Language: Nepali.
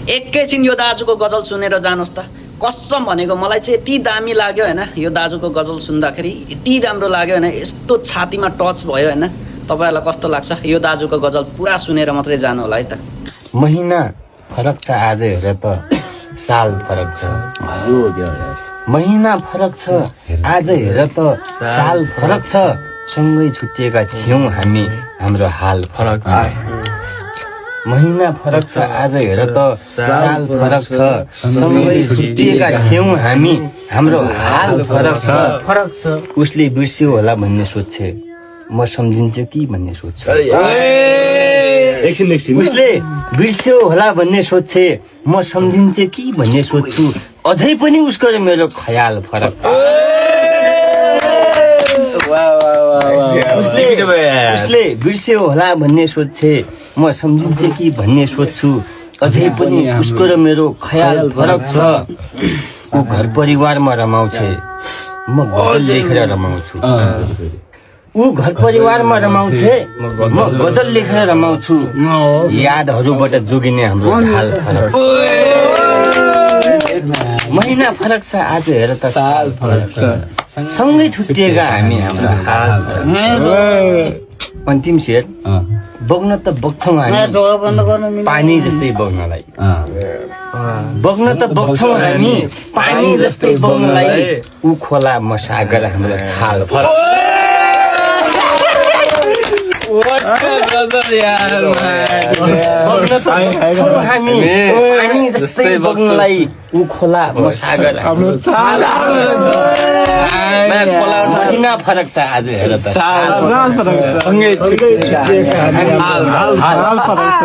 एकैछिन यो दाजुको गजल सुनेर जानुहोस् त। कसम भनेको मलाई चाहिँ यति दामी लाग्यो होइन, यो दाजुको गजल सुन्दाखेरि यति राम्रो लाग्यो होइन, यस्तो छातीमा टच भयो होइन। तपाईँहरूलाई कस्तो लाग्छ? यो दाजुको गजल पुरा सुनेर मात्रै जानु होला है त। महिना फरक छ आज हेर त साल फरक छ, महिना फरक छ आज हेर त साल फरक छ, सँगै छुट्टिएका थियौँ हामी हाम्रो हाल फरक छ। महिना फरक छ आज हेर त साल फरक छ, सँगै छुट्टिएका थियौँ हामी हाम्रो हाल फरक छ। उसले बिर्स्यो होला भन्ने सोध्छे, म सम्झिन्छु कि भन्ने सोध्छु। उसले बिर्स्यो होला भन्ने सोध्छे, म सम्झिन्छु कि भन्ने सोध्छु, अझै पनि उसको र मेरो ख्याल फरक छ। उसले बिर्स्यो होला भन्ने सोध्छे, म सम्झिन्छु कि भन्ने सोध्छु, अझै पनि उसको र मेरो ख्याल फरक छ। ऊ घर परिवारमा रमाउँछे, म गजल लेखेर रमाउँछु। ऊ घर परिवारमा रमाउँछे, म गजल लेखेर रमाउँछु। यादहरूबाट जोगिने हाम्रो हाल फरक छ। महिना फरक छ आज हेर त साल फरक छ, सँगै छुट्टिएका हामी हाम्रो हाल फरक छ। अन्तिम शेर, बग्न त बग्छौँ हामी पानी जस्तै बग्नलाई, बग्न त बग्छौँ हामी पानी जस्तै बग्नलाई, ऊ खोला म सागर हाम्रो छाल फरक। हामी पानी जस्तै बग्नलाई, ऊ खोला म सागर हाम्रो छाल। महिना फरक छ आज हेर त साल फरक छ, सँगै छुट्टिएका हामी हाल फरक छ।